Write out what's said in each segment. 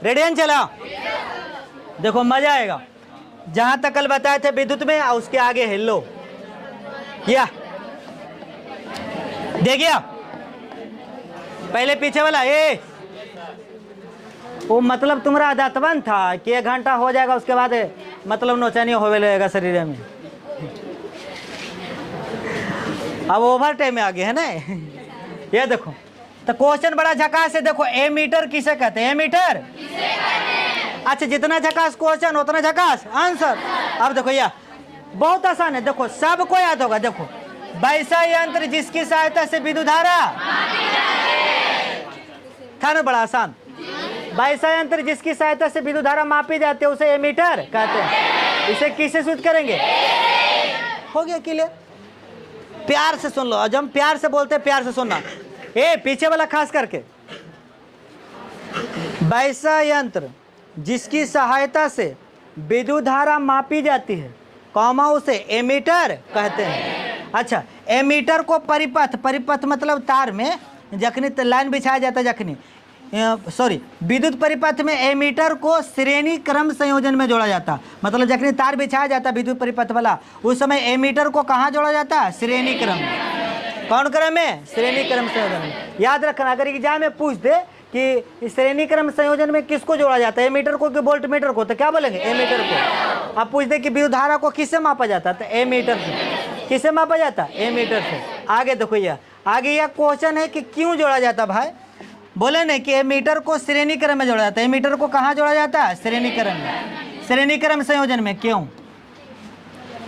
Radian चला। देखो मजा आएगा। जहां तक कल बताए थे विद्युत में, उसके आगे है लो। या देखिए पहले पीछे वाला ए, वो मतलब तुम्हारा आदतवन था कि 1 घंटा हो जाएगा, उसके बाद मतलब नोचनी होवे लगेगा शरीर में। अब ओवर टाइम में आ गए है ना। ये देखो तो क्वेश्चन बड़ा झकास है। देखो एमीटर किसे कहते हैं? एमीटर। अच्छा, जितना झकास क्वेश्चन उतना झकास आंसर। अब देखो यह बहुत आसान है। देखो सबको याद होगा। देखो वैसा यंत्र जिसकी सहायता से विद्युत धारा, था ना बड़ा आसान। वैसा यंत्र जिसकी सहायता से विद्युत धारा मापी जाती है उसे एमीटर कहते हैं। इसे किससे सूचित करेंगे? हो गया क्लियर। प्यार से सुन लो, जब हम प्यार से बोलते हैं प्यार से सुनना। ए पीछे वाला खास करके, वैसा यंत्र जिसकी सहायता से विद्युत धारा मापी जाती है, कॉमा उसे एमीटर कहते हैं। अच्छा, एमीटर को परिपथ, परिपथ मतलब तार में जखनी लाइन बिछाया जाता है, जखनी सॉरी विद्युत परिपथ में एमीटर को श्रेणी क्रम संयोजन में जोड़ा जाता। मतलब जखनी तार बिछाया जाता है विद्युत परिपथ वाला, उस समय एमीटर को कहाँ जोड़ा जाता है? श्रेणी क्रम में। कौन क्रम में? श्रेणी क्रम संयोजन में। याद रखना, अगर एग्जाम में पूछ दे कि श्रेणी क्रम संयोजन में किसको जोड़ा जाता है, एमीटर को कि वोल्ट मीटर को, तो क्या बोलेंगे? एमीटर को। अब पूछ दे कि विद्युत धारा को किससे मापा जाता है, तो एमीटर से। किससे मापा जाता है? एमीटर से। आगे देखो यह, आगे यह क्वेश्चन है कि क्यों जोड़ा जाता भाई? बोले नहीं कि एमीटर को श्रेणी क्रम में जोड़ा जाता है। एमीटर को कहाँ जोड़ा जाता है? श्रेणी क्रम में। श्रेणी क्रम संयोजन में क्यों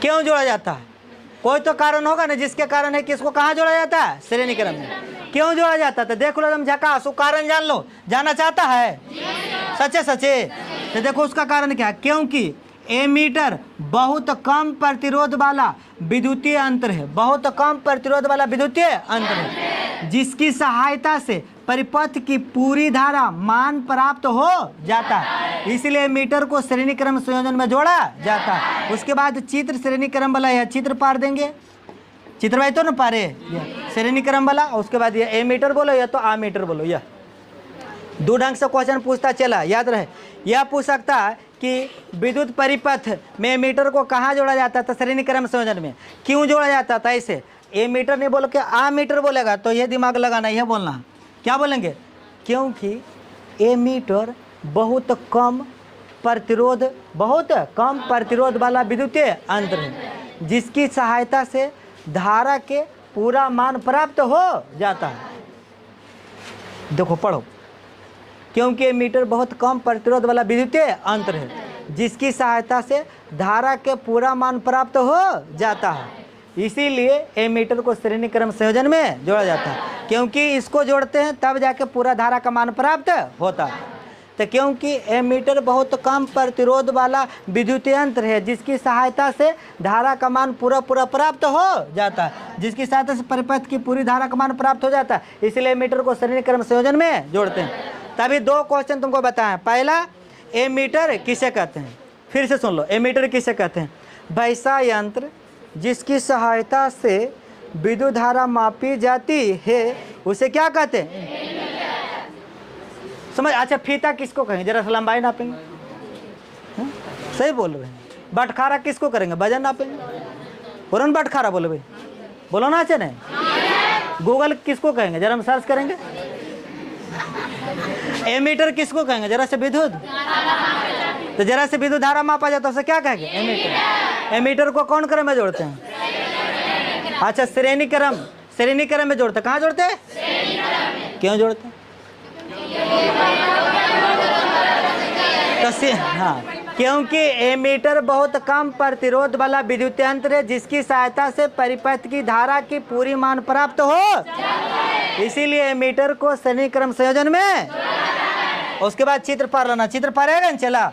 क्यों जोड़ा जाता है? कोई तो कारण होगा ना जिसके कारण है कि इसको कहाँ जोड़ा जाता है? श्रेणी क्रम में। क्यों जोड़ा जाता है? तो देख लो तुम झकास, वो कारण जान लो। जानना चाहता है? सच्चे सच्चे। तो देखो उसका कारण क्या है। क्योंकि एमीटर बहुत कम प्रतिरोध वाला विद्युतीय यंत्र है। बहुत कम प्रतिरोध वाला विद्युतीय यंत्र है जिसकी सहायता से परिपथ की पूरी धारा मान प्राप्त हो जाता है। इसलिए मीटर को श्रेणी क्रम संयोजन में जोड़ा जाता है। उसके बाद चित्र श्रेणी क्रम वाला है, चित्र पार देंगे। चित्र भाई तो ना पारे, श्रेणी क्रम वाला। उसके बाद ये एमीटर बोलो या तो आमीटर बोलो। यह दो ढंग से क्वेश्चन पूछता चला, याद रहे। यह पूछ सकता है कि विद्युत परिपथ में एमीटर को कहाँ जोड़ा जाता था? श्रेणी क्रम संयोजन में। क्यों जोड़ा जाता था? ऐसे एमीटर नहीं बोल के आमीटर बोलेगा तो यह दिमाग लगाना, यह बोलना। क्या बोलेंगे? क्योंकि एमीटर बहुत कम प्रतिरोध वाला विद्युतीय यंत्र है जिसकी सहायता से धारा के पूरा मान प्राप्त हो जाता है। देखो पढ़ो। क्योंकि एमीटर बहुत कम प्रतिरोध वाला विद्युतीय यंत्र है जिसकी सहायता से धारा के पूरा मान प्राप्त हो जाता है, इसीलिए एमीटर को श्रेणी क्रम संयोजन में जोड़ा जाता है। क्योंकि इसको जोड़ते हैं तब जाके पूरा धारा का मान प्राप्त होता है। तो क्योंकि एमीटर बहुत कम प्रतिरोध वाला विद्युतीय यंत्र है जिसकी सहायता से धारा का मान पूरा प्राप्त हो जाता है, जिसकी सहायता से परिपथ की पूरी धारा का मान प्राप्त हो जाता है, इसलिए एमीटर को श्रेणी क्रम संयोजन में जोड़ते हैं। तभी दो क्वेश्चन तुमको बताएं। पहला, एमीटर किसे कहते हैं? फिर से सुन लो, एमीटर किसे कहते हैं? वैसा यंत्र जिसकी सहायता से विद्युत धारा मापी जाती है उसे क्या कहते हैं? समझ? अच्छा, फीता किसको कहेंगे? जरा लंबाई नापेंगे। सही बोल रहे हैं। बटखारा किसको करेंगे? वजन नापेंगे। बोलो ना बटखारा, बोलो भाई, बोलो ना। अच्छा नहीं, गूगल किसको कहेंगे? जरा हम सर्च करेंगे। एमीटर किसको कहेंगे? जरा से विद्युत, तो जरा से विद्युत धारा मापा जाता है उसे क्या कहेंगे? एमीटर। एमीटर को कौन क्रम में जोड़ते हैं? अच्छा, श्रेणी क्रम में जोड़ते हैं। कहाँ जोड़ते हैं? क्यों जोड़ते हैं? हाँ, क्योंकि एमीटर बहुत कम प्रतिरोध वाला विद्युत यंत्र है जिसकी सहायता से परिपथ की धारा की पूरी मान प्राप्त हो, इसीलिए एमीटर को श्रेणी क्रम संयोजन में। उसके बाद चित्र पार लेना। चित्र पार है ना? चला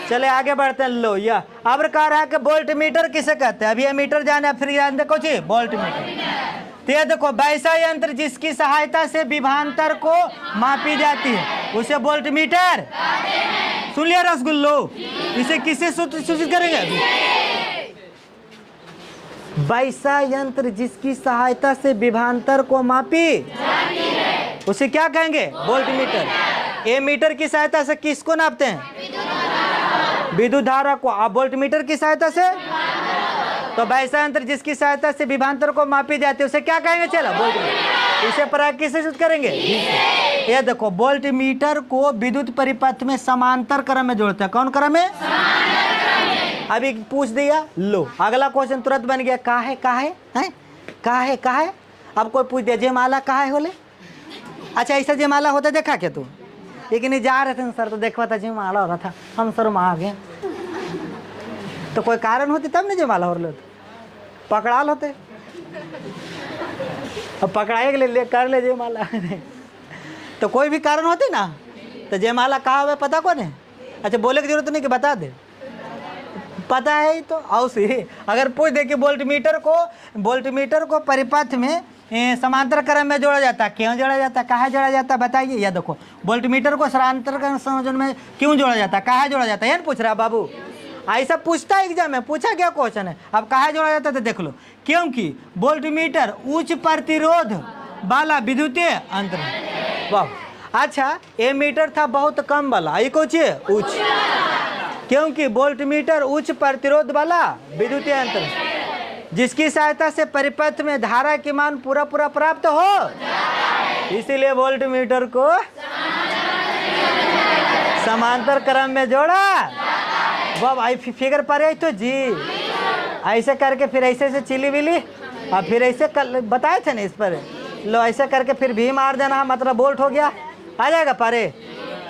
चले आगे बढ़ते हैं। लो यह अब कह रहा है कि वोल्ट मीटर किसे कहते हैं? अभी एमीटर जाना, फिर जान देखो जी वोल्ट मीटर। तो ये देखो, वैसा यंत्र जिसकी सहायता से विभवांतर को मापी जाती है उसे वोल्ट मीटर। सुन लिया रसगुल्लो? इसे किससे सूचित करेंगे? वैसा यंत्र जिसकी सहायता से विभवांतर को मापी उसे क्या कहेंगे? Volt meter. एमीटर की सहायता से किसको नापते हैं? विद्युत धारा को। आप वोल्टमीटर की सहायता से, तो वैसा यंत्र जिसकी सहायता से विभवांतर को मापी जाती है उसे क्या कहेंगे? चलो वोल्टमीटर। इसे प्राग किससे शुद्ध करेंगे? ये देखो, वोल्टमीटर को विद्युत परिपथ में समांतर क्रम में जोड़ते हैं। कौन क्रम में? अभी पूछ दिया, लो अगला क्वेश्चन तुरंत बन गया। काहे काहे हैं? काहे काहे? अब कोई पूछ दिया जयमाला काहे होले? अच्छा, ऐसा जयमाला होता देखा क्या तू? लेकिन जा रहे थे सर तो देखा था जयमाला हो रहा था, हम सर वहाँ आ गए। तो कोई कारण होती तब नहीं जयमाला हो रहे, पकड़ाल होते। अब पकड़ाए के ले कर ले जयमाला। तो कोई भी कारण होती ना, तो जयमाला कहाँ हुआ पता कौन है? अच्छा, बोले की जरूरत नहीं कि बता दे, पता है ही तो। औसी अगर पूछ दे कि वोल्टमीटर को परिपथ में समांतर क्रम में जोड़ा जाता है, क्यों जोड़ा जाता है, कहाँ जोड़ा जाता है, बताइए। या देखो, वोल्टमीटर को समांतर क्रम संयोजन में क्यों जोड़ा जाता है, कहाँ जोड़ा जाता है, ये पूछ रहा बाबू। ऐसा पूछता है एग्जाम में, पूछा क्या क्वेश्चन है। अब कहाँ जोड़ा जाता है तो देख लो, क्योंकि वोल्टमीटर उच्च प्रतिरोध वाला विद्युतीय यंत्र है। वाह। अच्छा, एमीटर था बहुत कम वाला, ये कुछ उच्च, क्योंकि वोल्टमीटर उच्च प्रतिरोध वाला विद्युतीय यंत्र है जिसकी सहायता से परिपथ में धारा की मान पूरा प्राप्त हो, इसीलिए वोल्टमीटर को समांतर क्रम में जोड़ा। वाह, आई फिगर पर है तो जी, ऐसे करके फिर ऐसे चिली विली, और फिर ऐसे बताए थे ना इस पर, लो ऐसे करके फिर भी मार देना, मतलब वोल्ट हो गया, आ जाएगा पारे।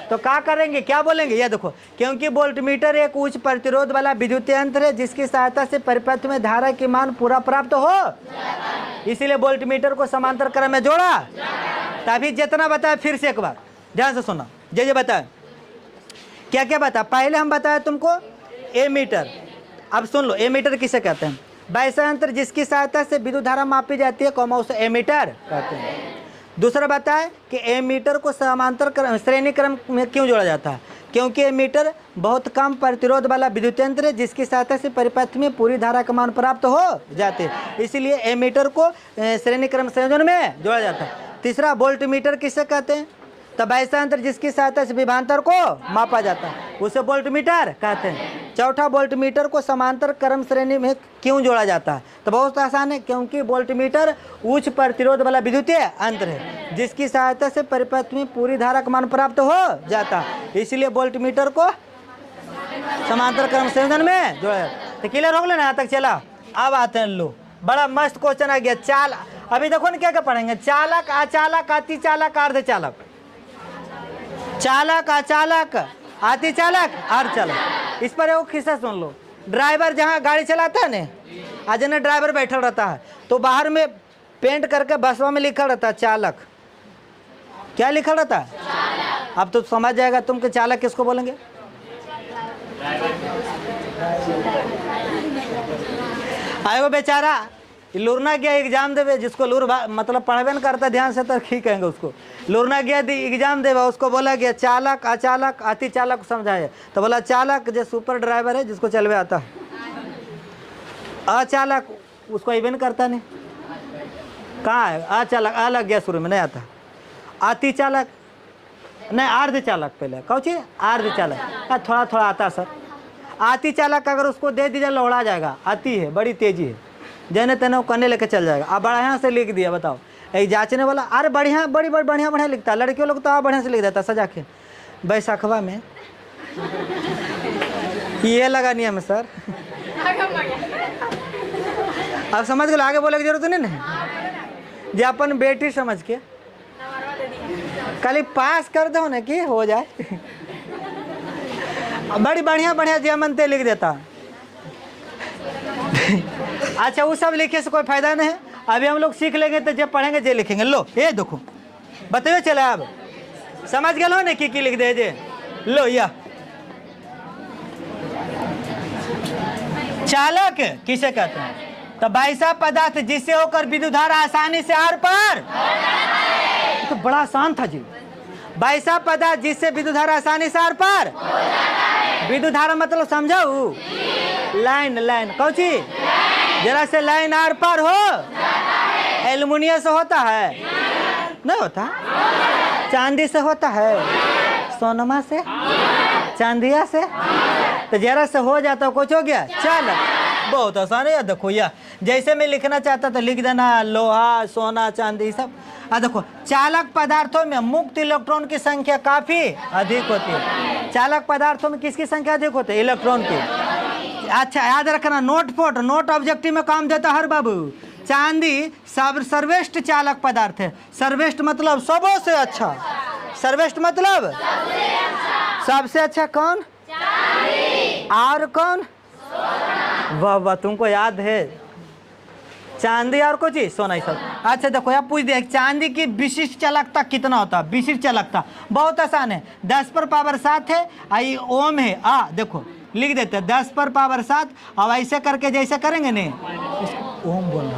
तो क्या करेंगे, क्या बोलेंगे? ये देखो, क्योंकि वोल्टमीटर एक उच्च प्रतिरोध वाला विद्युतीय यंत्र है जिसकी सहायता से परिपथ में धारा की मान पूरा प्राप्त हो, इसीलिए वोल्टमीटर को समांतर क्रम में जोड़ा। तभी जितना बताया फिर से एक बार ध्यान से सुना, जैसे बताया क्या क्या बताया। पहले हम बताया तुमको एमीटर, अब सुन लो एमीटर किसे कहते हैं? वैसा यंत्र जिसकी सहायता से विद्युत धारा मापी जाती है, उसे एमीटर कहते हैं। दूसरा बताया कि एमीटर को समांतर क्रम श्रेणी क्रम में क्यों जोड़ा जाता है, क्योंकि एमीटर बहुत कम प्रतिरोध वाला विद्युत यंत्र है जिसकी सहायता से परिपथ में पूरी धारा का मान प्राप्त हो जाते हैं, इसीलिए एमीटर को श्रेणी क्रम संयोजन में जोड़ा जाता है। तीसरा, वोल्टमीटर किसे कहते हैं? तब ऐसा यंत्र जिसकी सहायता से विभवांतर को मापा जाता है उसे वोल्टमीटर कहते हैं। चौथा, वोल्टमीटर को समांतर क्रम श्रेणी में क्यों जोड़ा जाता है? तो बहुत आसान है, क्योंकि वोल्टमीटर उच्च प्रतिरोध वाला विद्युतीय यंत्र है जिसकी सहायता से परिपथ में पूरी धारा का मान प्राप्त हो जाता है, इसलिए वोल्टमीटर को समांतर क्रम संयोजन में जोड़ा जाता है। तो क्लियर हो गया ना यहाँ तक? चला, अब आते हैं, लो बड़ा मस्त क्वेश्चन आ गया। चाल, अभी देखो ना क्या क्या पढ़ेंगे, चालक, अचालक, अतिचालक, अर्धचालक। चालक, अचालक, अतिचालक, अर्धचालक। इस पर एक किस्सा सुन लो। ड्राइवर जहाँ गाड़ी चलाता है ना, आज ना ड्राइवर बैठा रहता है तो बाहर में पेंट करके बसवा में लिखा रहता है चालक। क्या लिखा रहता है? अब तो समझ जाएगा तुम कि चालक किसको बोलेंगे। आएगो बेचारा लुरना गया एग्जाम देवे, जिसको लूर मतलब पढ़वे न करता ध्यान से तो ठीक कहेंगे उसको। लुरना गया एग्जाम देवे, उसको बोला गया चालक, अचालक, अतिचालक समझाए, तो बोला चालक जो सुपर ड्राइवर है जिसको चलवे आता है, अचालक उसको इवेंट करता नहीं, कहाँ है अचालक, आ लग गया शुरू में नहीं आता। अतिचालक नहीं, अर्धचालक पहले कौची, अर्धचालक थोड़ा थोड़ा आता सर। अतिचालक अगर उसको दे दीजिए लौड़ा जाएगा, अति है बड़ी तेजी है, जने तने कन्ने लेके चल जाएगा। अब बढ़िया से लिख दिया, बताओ एक जांचने वाला, अरे बढ़िया बड़ी बढ़िया लिखता है, लड़कियों लोग तो आप बढ़िया से लिख देता सजा के। बैसाखवा में ये लगा नियम है सर। अब समझ गए, आगे बोले की जरूरत नहीं है, जो अपन बेटी समझ के खाली पास कर दो ना कि हो जाए। बड़ी बढ़िया जयमंते लिख देता। अच्छा, वो सब लिखे से कोई फायदा नहीं है, अभी हम लोग सीख लेंगे तो जब पढ़ेंगे जे लिखेंगे। लो ये देखो बताइए, चले अब समझ गए हो ना की लिख दे जे। लो या चालक किसे कहते हैं? तो वैसा पदार्थ जिससे होकर विद्युत धारा आसानी से आर पार, तो बड़ा आसान था जी। वैसा पदार्थ जिससे विद्युत धारा आसानी से आर पार, विद्युत धारा मतलब समझाऊ, लाइन कौची, जरा से लाइन आर पार हो, एल्युमिनियम से होता है नहीं होता, चांदी से होता है, सोनमा से, चांदिया से, तो जरा से हो जाता कुछ हो गया चालक। बहुत आसान है यार। देखो या जैसे मैं लिखना चाहता तो लिख देना लोहा, सोना, चांदी सब। देखो चालक पदार्थों में मुक्त इलेक्ट्रॉन की संख्या काफी अधिक होती है। चालक पदार्थों में किसकी संख्या अधिक होती है? इलेक्ट्रॉन की। अच्छा याद रखना, नोट ऑब्जेक्टिव में काम देता हर बाबू। चांदी सर्वश्रेष्ठ चालक पदार्थ है। सर्वश्रेष्ठ मतलब सबसे अच्छा। सर्वश्रेष्ठ मतलब सबसे अच्छा कौन? और कौन? वाह वाह, तुमको याद है। चांदी और कुछ ही सोना ही सब। अच्छा देखो यहाँ पूछ दिया चांदी की विशिष्ट चालकता कितना होता है? विशिष्ट चालकता बहुत आसान है, 10 पर पावर 7 है। आई ओम है। देखो लिख देते 10 पर पावर 7। अब ऐसे करके जैसे करेंगे नहीं, ओम बोलना,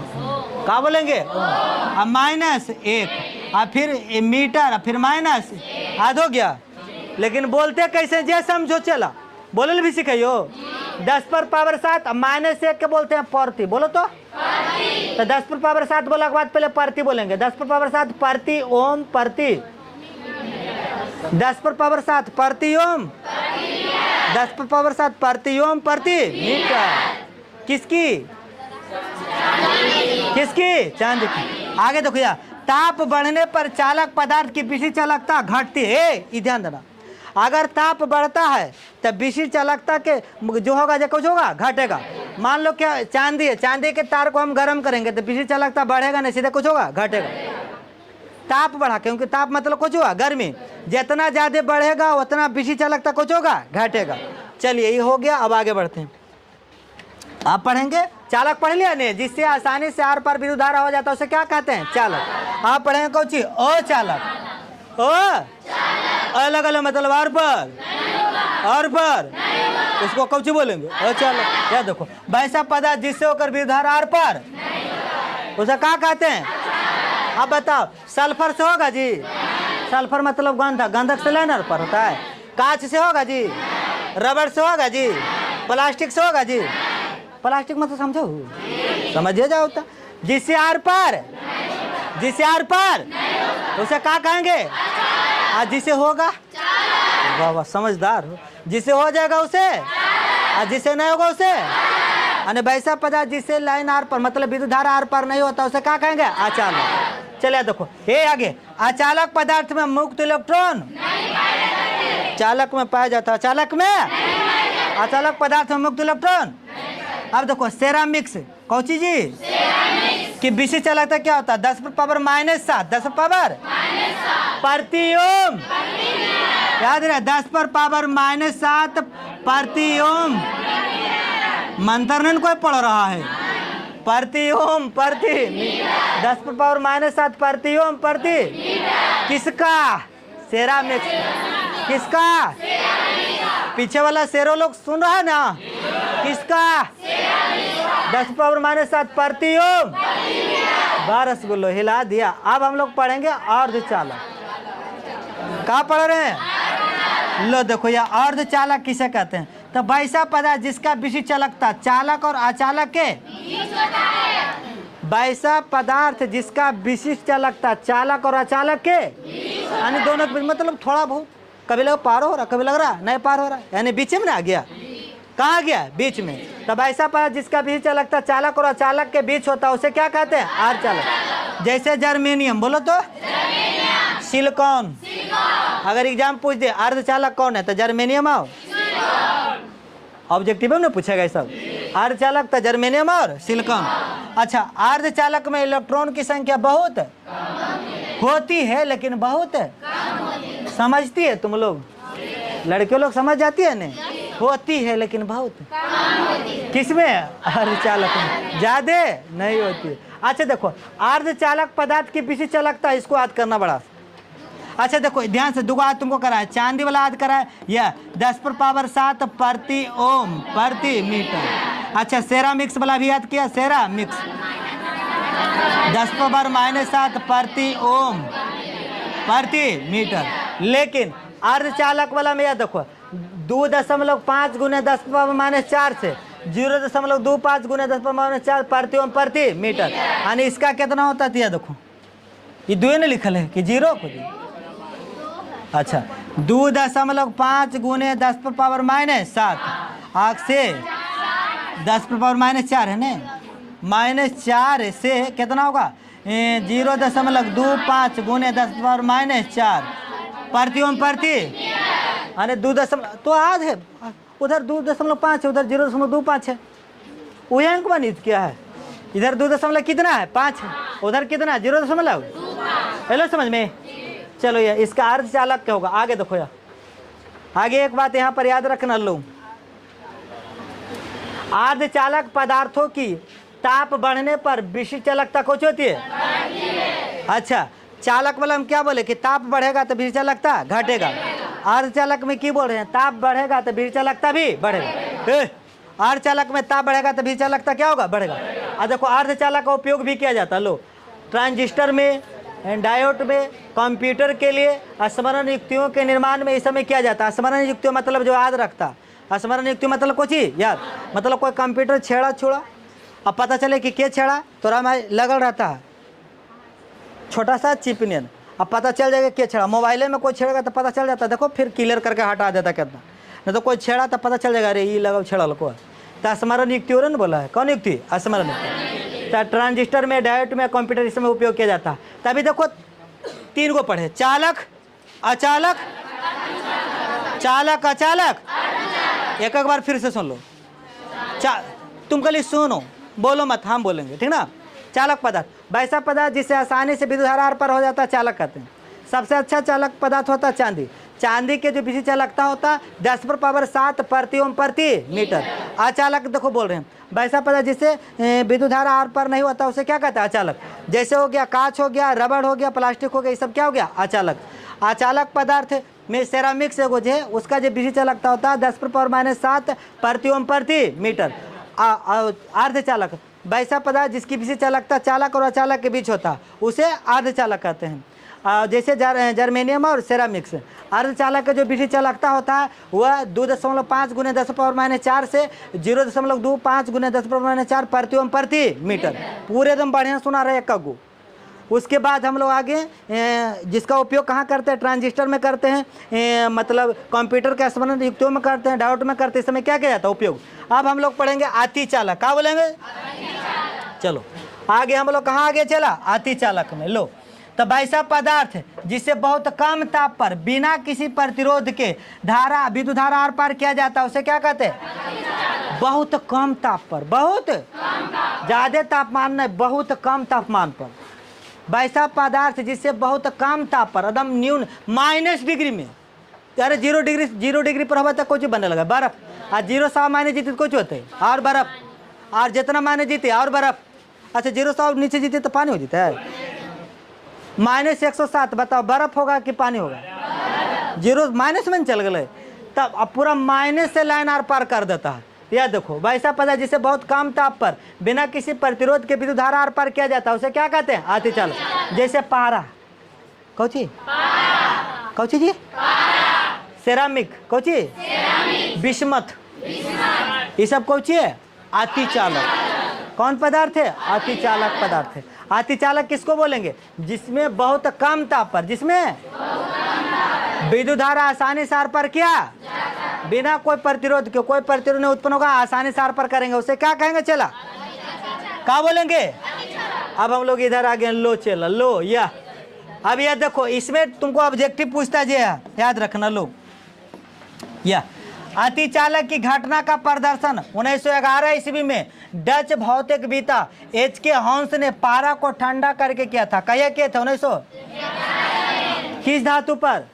क्या बोलेंगे? अब -1, और फिर मीटर, फिर माइनस आध हो गया। लेकिन बोलते कैसे जे समझो चला, बोले भी सिखाइयो। 10 पर पावर 7 -1 के बोलते हैं प्रति। बोलो तो 10 पर पावर 7 बोला के बाद पहले प्रति बोलेंगे। 10 पर पावर 7 प्रति ओम प्रति। 10 पर पावर 7 प्रति ओम। 10 पर पावर 7 प्रति ओम प्रति मीटर। किसकी? किसकी? चांदी की। आगे देखो यार, ताप बढ़ने पर चालक पदार्थ की विशिष्ट चालकता घटती है। ये ध्यान देना, अगर ताप बढ़ता है तब विशिष्ट चालकता के जो होगा जो कुछ होगा घटेगा। मान लो क्या चांदी है, चांदी के तार को हम गर्म करेंगे तो विशिष्ट चालकता बढ़ेगा नहीं, सीधे कुछ होगा घटेगा। ताप बढ़ा, क्योंकि ताप मतलब कुछ हुआ गर्मी, जितना ज़्यादा बढ़ेगा उतना विशिष्ट चालकता कुछ होगा घटेगा। चलिए ये हो गया। अब आगे बढ़ते हैं। आप पढ़ेंगे चालक, पढ़ लिया नहीं? जिससे आसानी से आर पार विद्युत धारा हो जाता है उसे क्या कहते हैं? चालक। आप पढ़ेंगे कौन चीज? अचालक। अलग अलग मतलब आर पर उसको कौन बोलेंगे? अचालक। या देखो वैसा पदार्थ जिससे होकर विद्युत धारा आर पार, उसे क्या कहते हैं? आप बताओ। सल्फर से होगा जी? सल्फर मतलब गंधक, गंधक से लाइन आर पार होता है। कांच से होगा जी? रबड़ से होगा जी? प्लास्टिक से होगा जी? प्लास्टिक मतलब समझो, समझिए जाओ तो। जिससे आर पार, जिससे आर पार उसे क्या कहेंगे? जिसे होगा, वाह वाह समझदार हो। जिसे हो जाएगा उसे, और जिसे नहीं होगा उसे। यानी वैसा पदार्थ जिससे लाइन आर पर मतलब विद्युत धारा आर पार नहीं होता उसे क्या कहेंगे? अचालक। चलिए देखो ये आगे, अचालक पदार्थ में मुक्त इलेक्ट्रॉन चालक में पाया जाता है। चालक में, अचालक पदार्थ में मुक्त इलेक्ट्रॉन। अब देखो सेरामिक्स, कौन चीज की विशिष्ट चालकता क्या होता है? 10 पर पावर -7, 10 पर पावर प्रति ओम। याद रहे 10 पर पावर -7 प्रति ओम। मंत्र नहीं कोई पढ़ रहा है। प्रति ओम प्रति 10 पर पावर -7 प्रति ओम प्रति किसका? सेरामिक्स। किसका? पीछे वाला शेरो लोग सुन रहा है ना? किसका? 10 पावर -7 प्रति ओम। 12 बोलो, हिला दिया। अब हम लोग पढ़ेंगे अर्धचालक। कहाँ पढ़ रहे हैं? लो देखो यह अर्धचालक किसे कहते हैं? तो वैसा पदार्थ जिसका विशिष्ट चालकता चालक और अचालक के, वैसा पदार्थ जिसका विशिष्ट चालकता चालक और अचालक के, यानी दोनों मतलब थोड़ा बहुत, कभी लग पार हो रहा, कभी लग रहा नहीं पार हो रहा, यानी बीच में ना गया। कहाँ गया? बीच में। तब ऐसा पदार्थ जिसका विशिष्ट चालकता चालक और अचालक के बीच होता है उसे क्या कहते हैं? अर्धचालक। जैसे जर्मेनियम, बोलो तो सिलिकॉन। अगर एग्जाम पूछ दे अर्धचालक कौन है तो जर्मेनियम आओ। ऑब्जेक्टिव में पूछेगा ये सब। अर्धचालक तो जर्मेनियम और सिलिकॉन। अच्छा, अर्धचालक में इलेक्ट्रॉन की संख्या बहुत होती है लेकिन बहुत समझती है तुम लोग? लड़कियों लोग समझ जाती है नहीं? होती है लेकिन बहुत किसमें? अर्धचालक में ज्यादा नहीं होती। अच्छा देखो अर्धचालक पदार्थ की विशिष्ट चालकता, इसको याद करना बड़ा। अच्छा देखो ध्यान से, दुगो याद तुमको करा है। चांदी वाला याद करा है, यह 10 पर पावर 7 प्रति ओम प्रति मीटर। अच्छा सेरामिक्स वाला भी याद किया, सेरामिक्स 10 पर पावर -7 प्रति ओम प्रति मीटर। लेकिन अर्धचालक वाला में याद देखो 2.5 गुने 10 पर पावर -4 से 0.25 गुने 10 पर पावर -4 प्रति ओम प्रति मीटर। यानी इसका कितना होता है? देखो ये 2 ने लिखल है कि 0 को अच्छा 2.5 गुने 10 पर पावर -7 आग से 10 पर पावर -4 है ना, -4 से कितना होगा 0.25 गुने 10 पर पावर -4 प्रति ओम प्रति, अरे 2 तो आज है उधर 2.5 है, उधर 0.25 है, वही अंक बनित क्या है, इधर 2 कितना है 5 है, उधर कितना 0. हेलो समझ में। चलो ये इसका अर्धचालक क्या होगा, आगे देखो यार, आगे एक बात यहाँ पर याद रखना लो, अर्धचालक पदार्थों की ताप बढ़ने पर विशिष्ट चालकता कुछ होती है। अच्छा चालक मतलब हम क्या बोले कि ताप बढ़ेगा तो विशिष्ट चालकता घटेगा, अर्धचालक में की बोल रहे हैं ताप बढ़ेगा तो विशिष्ट चालकता भी बढ़ेगा, अर्धचालक में ताप बढ़ेगा तो विशिष्ट चालकता क्या होगा बढ़ेगा। और देखो अर्धचालक का उपयोग भी किया जाता है, लो ट्रांजिस्टर में, डायोड में, कंप्यूटर के लिए, स्मरण युक्तियों के निर्माण में इस समय किया जाता है। स्मरण युक्तियों मतलब जो याद रखता, स्मरण युक्ति मतलब कुछ ही याद, मतलब कोई कंप्यूटर छेड़ा छोड़ा अब पता चले कि क्या छेड़ा तो लगल रहता है छोटा सा चिपनियन, अब पता चल जाएगा क्या छेड़ा, मोबाइल में कोई छेड़ेगा तो पता चल जाता है, देखो फिर क्लियर करके हटा देता कितना, नहीं तो कोई छेड़ा तो पता चल जाएगा अरे ये लगा छेड़ल को, तो स्मरण युक्ति हो रहा ना बोला है, कौन युक्ति स्मरण युक्ति। तो ट्रांजिस्टर में, डायोड में, कंप्यूटर इसमें उपयोग किया जाता है। तभी देखो 3 गो पढ़े, चालक अचालक, चालक अचालक, एक बार फिर से सुन लो, तुम कल सुनो बोलो मत, हम बोलेंगे ठीक ना। चालक पदार्थ वैसा पदार्थ जिससे आसानी से विद्युत धारा आर पार हो जाता है चालक कहते हैं। सबसे अच्छा चालक पदार्थ होता है चांदी, चांदी के जो विशिष्ट चालकता होता है 10 पर पावर 7 प्रति ओम प्रति मीटर। अचालक देखो बोल रहे हैं वैसा पदार्थ जिससे विद्युत धारा आर पार नहीं होता उसे क्या कहता है अचालक। जैसे हो गया कांच हो गया, रबड़ हो गया, प्लास्टिक हो गया, ये सब क्या हो गया अचालक। अचालक पदार्थ में सेरामिक से है उसका जो विशिष्ट चालकता होता है 10 पर पावर -7 प्रति ओम प्रति मीटर। अर्धचालक वैसा पदार्थ जिसकी विशिष्ट चालकता चालक और अचालक के बीच होता है उसे अर्धचालक कहते हैं। जैसे जर्मेनियम और सेरामिक्स। अर्धचालक का जो विशिष्ट चालकता होता है वह 2.5 गुने 10 पावर -4 से 0.25 गुने 10 पावर -4 प्रति ओम प्रति मीटर। पूरे एकदम बढ़िया सुना रहे एक गो। उसके बाद हम लोग आगे जिसका उपयोग कहाँ करते हैं, ट्रांजिस्टर में करते हैं, मतलब कंप्यूटर के स्मरण युक्तियों में करते हैं, डायोड में करते हैं, इस समय क्या किया जाता है उपयोग। अब हम लोग पढ़ेंगे अतिचालक, क्या बोलेंगे चलो आगे हम लोग कहाँ आगे चला अतिचालक में। लो तो वैसा पदार्थ जिससे बहुत कम ताप पर बिना किसी प्रतिरोध के धारा विद्युत धारा आर पार किया जाता है उसे क्या कहते हैं। बहुत कम ताप पर, बहुत ज्यादा तापमान नहीं, बहुत कम तापमान पर वैसा पदार्थ जिससे बहुत कम ताप पर एकदम न्यून -डिग्री में, अरे 0 डिग्री पर होगा तो कुछ बनने लगा बर्फ, और 0 मायने जीते तो कुछ होते हैं और बर्फ, और जितना मायने जीते और बर्फ। अच्छा 0 नीचे जीते तो पानी हो जाता है, -107 बताओ बर्फ होगा कि पानी होगा। 0 माइनस में चल गए तब अब पूरा माइनस से लाइन आर पार कर देता है। यह देखो वैसा पदार्थ जिसे बहुत कम ताप पर बिना किसी प्रतिरोध के विद्युत धारा आर पार किया जाता है उसे क्या कहते हैं अतिचालक। जैसे पारा, कौची कौची जी, सेरामिक, कौची बिस्मथ, ये सब कौची है अतिचालक। कौन पदार्थ है अतिचालक पदार्थ है। अतिचालक किसको बोलेंगे जिसमें बहुत कम ताप पर, जिसमें विद्युत धारा आसानी से आर पार किया बिना कोई प्रतिरोध के, कोई प्रतिरोध नहीं उत्पन्न होगा, आसानी से आर पार करेंगे उसे क्या कहेंगे चला, क्या बोलेंगे। अब हम लोग इधर आ गए, लो चला लो या अब यह देखो इसमें तुमको ऑब्जेक्टिव पूछता है याद रखना। लो या अतिचालक की घटना का प्रदर्शन 1911 ईस्वी में डच भौतिकविदा H.K. हॉन्स ने पारा को ठंडा करके किया था। कहिए किए थे 1900 किस धातु पर,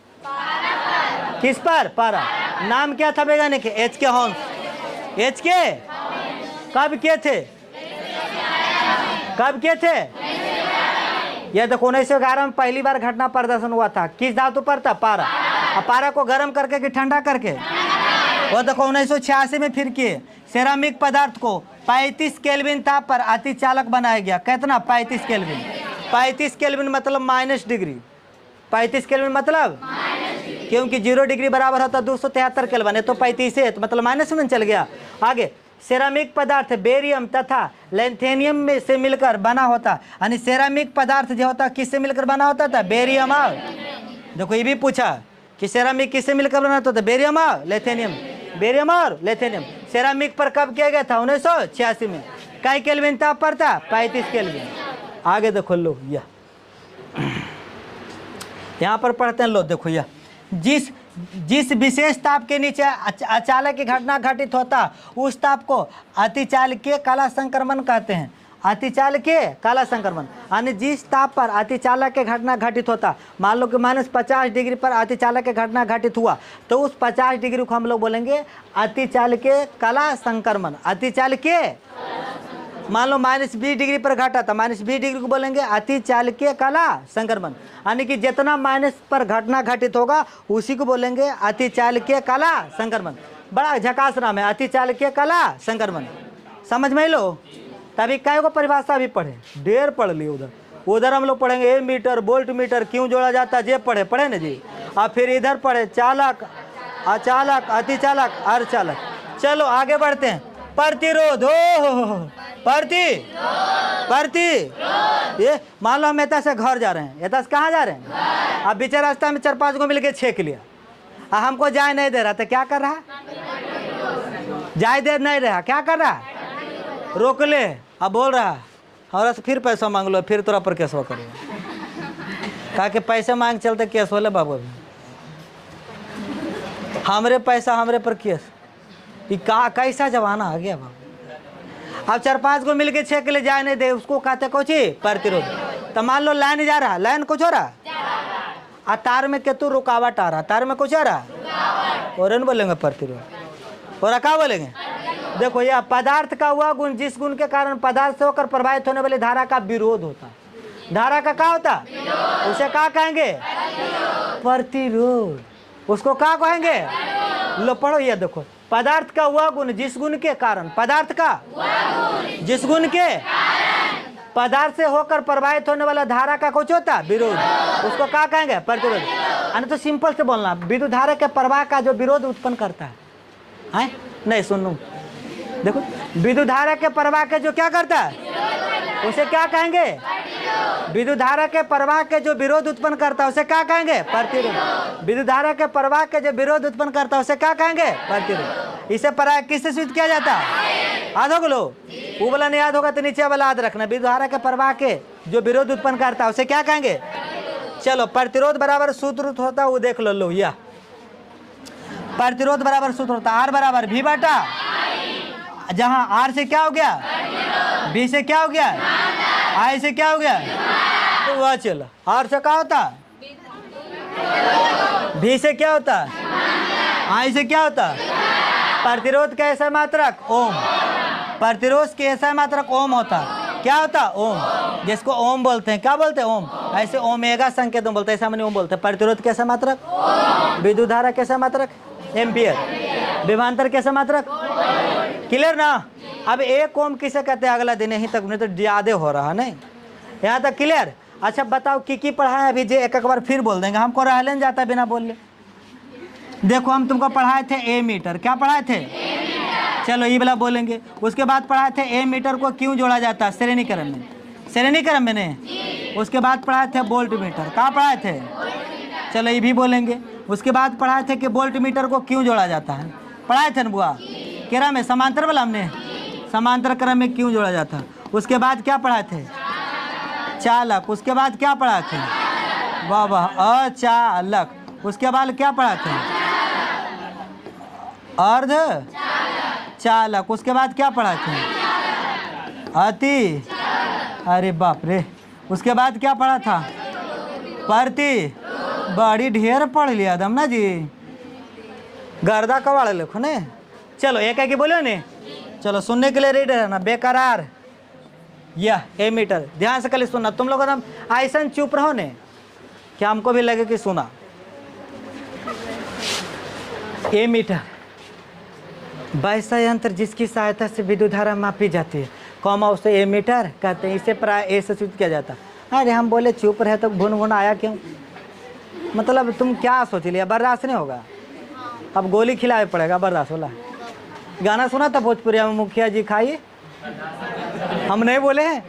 किस पर, पारा। नाम क्या था वैज्ञानिक H.K. हॉन्स। H.K. कब किए थे, कब किए थे। यह देखो 1911 में पहली बार घटना प्रदर्शन हुआ था। किस धातु पर था, पारा। और पारा को गर्म करके कि ठंडा करके, वो देखो 1986 में फिर किए। सेरामिक पदार्थ को 35 केल्विन ताप पर अतिचालक बनाया गया। कितना 35 केल्विन, 35 केल्विन मतलब -डिग्री, 35 केल्विन मतलब क्योंकि 0 डिग्री बराबर होता 273 केल्विन है तो 35 है तो मतलब माइनस में चल गया। आगे सेरामिक पदार्थ बेरियम तथा लैंथेनियम में से मिलकर बना होता, यानी सेरामिक पदार्थ जो होता किससे मिलकर बना होता था, बेरियम। और देखो ये भी पूछा कि सेरामिक किससे मिलकर बना था? बेरियम और लिथियम, बेरियम और लिथियम। सेरामिक पर कब किया गया था? 1986 में। कई केल्विन ताप पर था? 35 केल्विन। आगे देखो लो, यह यहाँ पर पढ़ते हैं, लो देखो, यह जिस विशेष ताप के नीचे अचालक की घटना घटित होता उस ताप को अतिचालकीय कला संक्रमण कहते हैं। अतिचालकीय काला संक्रमण यानी जिस ताप पर अतिचालक के घटना घटित होता, मान लो कि -50 डिग्री पर अतिचालक के घटना घटित हुआ, तो उस 50 डिग्री को हम लोग बोलेंगे अतिचालकीय काला संक्रमण। अतिचालकीय, मान लो -20 डिग्री पर घटा था, -20 डिग्री को बोलेंगे अतिचालकीय काला संक्रमण। यानी कि जितना माइनस पर घटना घटित होगा उसी को बोलेंगे अतिचालकीय काला संक्रमण। बड़ा झकास नाम है, अतिचालकीय काला संक्रमण। समझ में लो? तभी काय को परिभाषा भी पढ़े, ढेर पढ़ ली। उधर हम लोग पढ़ेंगे एमीटर, वोल्ट मीटर क्यों जोड़ा जाता है, जे पढ़े ना जी। और फिर इधर पढ़े चालक, अचालक, अतिचालक, अर्धचालक। चलो आगे बढ़ते हैं। प्रतिरोध, हो प्रति ये मान लो हम एता से घर जा रहे हैं, एता से कहाँ जा रहे हैं? अब बीच रास्ता में 4-5 को मिलके छेक लिया, हमको जाए नहीं दे रहा, तो क्या कर रहा? जाए दे नहीं रहा, क्या कर रहा? रोक ले। अब बोल रहा हमारा से फिर पैसा मांग लो, फिर तोरा पर केस करेगा। कहा कि पैसे मांग चलते केस हो ले बाबू, अभी हमरे पैसा हमरे पर केस। ये कैसा जमाना आ गया बाबू। अब 4-5 को मिलके छेक ले, जाए नहीं दे, उसको कहते कोची प्रतिरोध। तो मान लो लाइन जा रहा, लाइन कुछ हो रहा, आ तार में केतु रुकावट आ रहा, तार में कुछ आ रहा, और बोलेंगे प्रतिरोध। और क्या बोलेंगे? देखो यह पदार्थ का हुआ गुण जिस गुण के कारण पदार्थ से होकर प्रभावित होने वाली धारा का विरोध होता। धारा का क्या होता? उसे क्या कहेंगे? प्रतिरोध। उसको क्या कहेंगे? लो पढ़ो, ये देखो, पदार्थ का हुआ गुण जिस गुण के कारण, पदार्थ का जिस गुण के पदार्थ से होकर प्रभावित होने वाला धारा का कुछ होता विरोध, उसको क्या कहेंगे? प्रतिरोध। यानी तो सिंपल से बोलना, विद्युत धारा के प्रवाह का जो विरोध उत्पन्न करता है, नहीं सुनो, देखो विद्युत धारा के प्रवाह के जो क्या करता है उसे क्या कहेंगे? विद्युत धारा के प्रवाह के जो विरोध उत्पन्न करता है उसे क्या कहेंगे? प्रतिरोध। विद्युत धारा के प्रवाह के जो विरोध उत्पन्न करता है उसे क्या कहेंगे? प्रतिरोध। इसे प्रवाह किससे सूचित किया जाता है? याद होगा लो, वो वाला नहीं याद होगा तो नीचे वाला याद रखना। विद्युत धारा के प्रवाह के जो विरोध उत्पन्न करता है उसे क्या कहेंगे? चलो प्रतिरोध बराबर सूत्र होता है, वो देख लो। यह प्रतिरोध बराबर सूत्र होता है R बराबर V बटा, जहाँ R से क्या हो गया, V से क्या हो गया, I से क्या हो गया, तो वह चलो R से क्या होता, V से क्या होता, I से क्या होता, प्रतिरोध का ऐसा मात्रक ओम, प्रतिरोध के ऐसा मात्रक ओम होता, क्या होता? ओम, जिसको ओम बोलते हैं। क्या बोलते हैं? ओम। ऐसे ओमेगा संकेत बोलते हैं, ऐसा मैंने ओम बोलते हैं। प्रतिरोध कैसा मात्रक? विद्युत धारा कैसा मात्रक? एम्पियर। विभवांतर कैसा मात्रक? क्लियर ना? अब एक ओम किसे कहते हैं अगला दिन यहीं तक, नहीं तो ज्यादा हो रहा नहीं, यहाँ तक क्लियर? अच्छा बताओ की पढ़ा है अभी? जे एक बार फिर बोल देंगे, हमको रहले नहीं जाता बिना बोल ले। देखो हम तुमको पढ़ाए थे ए मीटर, क्या पढ़ाए थे? चलो ये वाला बोलेंगे। उसके बाद पढ़ाए थे ए मीटर को क्यों जोड़ा जाता है श्रेणी क्रम में, श्रेणी क्रम में नहीं। उसके बाद पढ़ाए थे वोल्ट मीटर, कहाँ पढ़ाए थे? चलो ये भी बोलेंगे। उसके बाद पढ़ाए थे कि वोल्ट मीटर को क्यों जोड़ा जाता है, पढ़ाए थे ना बुआ? केरा में समांतर वाला हमने, समांतर क्रम में क्यों जोड़ा जाता है। उसके बाद क्या पढ़ाए थे? चालक। उसके बाद क्या पढ़ाए थे? वाह वाह, अचालक। उसके बाद क्या पढ़ाए थे? अर्ध चालक। उसके बाद क्या पढ़ाए थे? अति, अरे बाप रे। उसके बाद क्या पढ़ा था? प्रति। बड़ी ढेर पढ़ लिया दम ना जी, गर्दा कवाड़ लिखो ने। चलो एक एक बोलो ने, चलो सुनने के लिए रेडी रहना। बेकरार यह ए मीटर, ध्यान से कल सुनना। तुम लोग एकदम ऐसा चुप रहो ने कि हमको भी लगे कि सुना। ए मीटर वैसा यंत्र जिसकी सहायता से विद्युत धारा मापी जाती है, कॉमा उसे ए मीटर कहते हैं। इसे प्राय ए से सूचित किया जाता है। अरे हम बोले चुप रहे तो भुन भुन आया क्यों? मतलब तुम क्या सोच लिया? बर्दाश्त नहीं होगा, अब गोली खिलाए पड़ेगा, बर्दाश्त होला। गाना सुना था भोजपुरिया में, मुखिया जी खाइए, हम नहीं बोले हैं।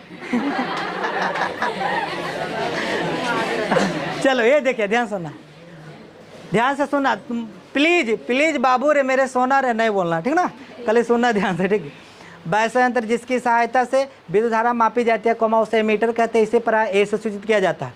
चलो ये देखिए, ध्यान सुनना। ध्यान से सुनना तुम, प्लीज प्लीज बाबू रे मेरे सोना रे नहीं बोलना, ठीक ना, कल सुनना ध्यान से, ठीक है। वैसा यंत्र जिसकी सहायता से विद्युत धारा मापी जाती है, कॉमा उसे एमीटर कहते हैं, इसे प्राय ए से सूचित किया जाता है।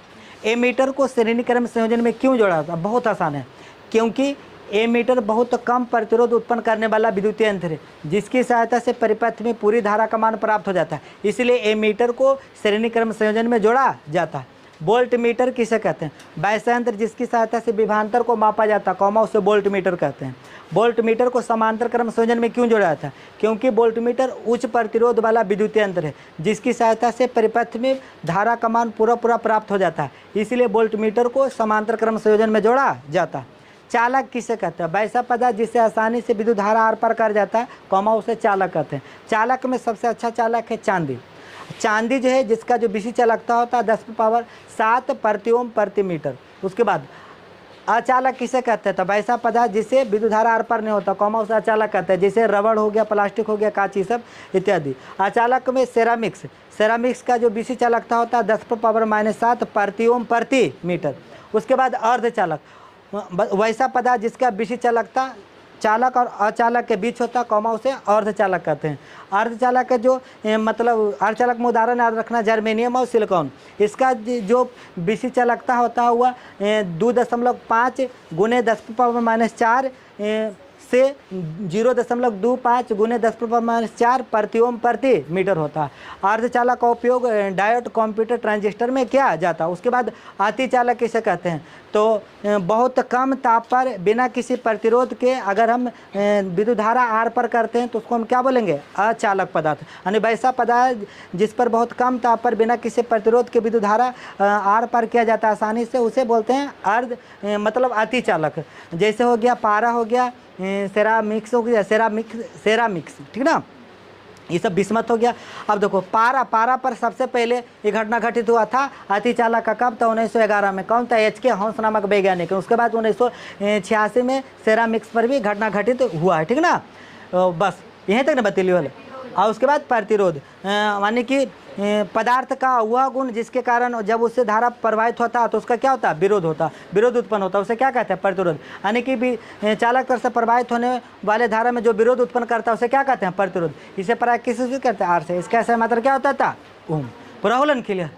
एमीटर को श्रेणी क्रम संयोजन में क्यों जोड़ा जाता है? बहुत आसान है, क्योंकि एमीटर बहुत कम प्रतिरोध उत्पन्न करने वाला विद्युतीय यंत्र है, जिसकी सहायता से परिपथ में पूरी धारा का मान प्राप्त हो जाता है, इसलिए एमीटर को श्रेणी क्रम संयोजन में जोड़ा जाता है। वोल्ट मीटर किसे कहते हैं? वैसा यंत्र जिसकी सहायता से विभवांतर को मापा जाता है, कॉमा उसे वोल्ट मीटर कहते हैं। वोल्ट मीटर को समांतर क्रम संयोजन में क्यों जोड़ा जाता है? क्योंकि वोल्ट मीटर उच्च प्रतिरोध वाला विद्युतीय यंत्र है, जिसकी सहायता से परिपथ में धारा का मान पूरा प्राप्त हो जाता है, इसलिए वोल्ट मीटर को समांतर क्रम संयोजन में जोड़ा जाता है। चालक किसे कहते हैं? वैसा पदार्थ जिससे आसानी से विद्युत धारा आर पार कर जाता है, कॉमा उसे चालक कहते हैं। चालक में सबसे अच्छा चालक है चांदी। चांदी जो है, जिसका जो विशिष्ट चालकता होता है 10⁻7 प्रति ओम प्रति मीटर। उसके बाद अचालक किसे कहते हैं? तो वैसा पदार्थ जिससे विद्युत धारा आर पार नहीं होता, कॉमा उसे अचालक कहते हैं, जैसे रबड़ हो गया, प्लास्टिक हो गया, कांच, सब इत्यादि। अचालक में सेरामिक्स का जो विशिष्ट चालकता होता है 10⁻⁻7 प्रति ओम प्रति मीटर। उसके बाद अर्धचालक, वैसा पदार्थ जिसका विशिष्ट चालकता चालक और अचालक के बीच होता है, कॉमा उसे अर्धचालक कहते हैं। अर्धचालक का जो मतलब अर्धचालक में उदाहरण याद रखना, जर्मेनियम और सिलिकॉन। इसका जो विशिष्ट चालकता होता हुआ 2.5 × 10⁻⁻4 से 0.25 × 10⁻⁻4 प्रति ओम प्रति मीटर होता है। अर्धचालक का उपयोग डायोड, कंप्यूटर, ट्रांजिस्टर में किया जाता है। उसके बाद अतिचालक किसे कहते हैं? तो बहुत कम ताप पर बिना किसी प्रतिरोध के अगर हम विद्युत धारा आर पर करते हैं तो उसको हम क्या बोलेंगे? अचालक पदार्थ। यानी वैसा पदार्थ जिस पर बहुत कम ताप पर बिना किसी प्रतिरोध के विद्युत धारा आर पर किया जाता है आसानी से, उसे बोलते हैं मतलब अतिचालक। जैसे हो गया पारा, हो गया सेरामिक्स, हो गया सेरामिक्स, ठीक ना, ये सब बिस्मत हो गया। अब देखो पारा पर सबसे पहले ये घटना घटित हुआ था अतिचालक का, कब? तो 1911 में। कौन था? एच.के. हॉन्स नामक वैज्ञानिक। उसके बाद 1986 में सेरामिक्स पर भी घटना घटित हुआ है, ठीक ना। बस यहीं तक ना बतली वाले। और उसके बाद प्रतिरोध, यानी कि पदार्थ का वह गुण जिसके कारण जब उससे धारा प्रवाहित होता है तो उसका क्या होता है? विरोध होता, विरोध उत्पन्न होता है, उसे क्या कहते हैं? प्रतिरोध। यानी कि चालक तरफ से प्रवाहित होने वाले धारा में जो विरोध उत्पन्न करता है उसे क्या कहते हैं? प्रतिरोध। इसे प्राय किस से करते हैं? आर से। इसका ऐसा मात्रा क्या होता था? ओम। पूरा होलन क्लियर?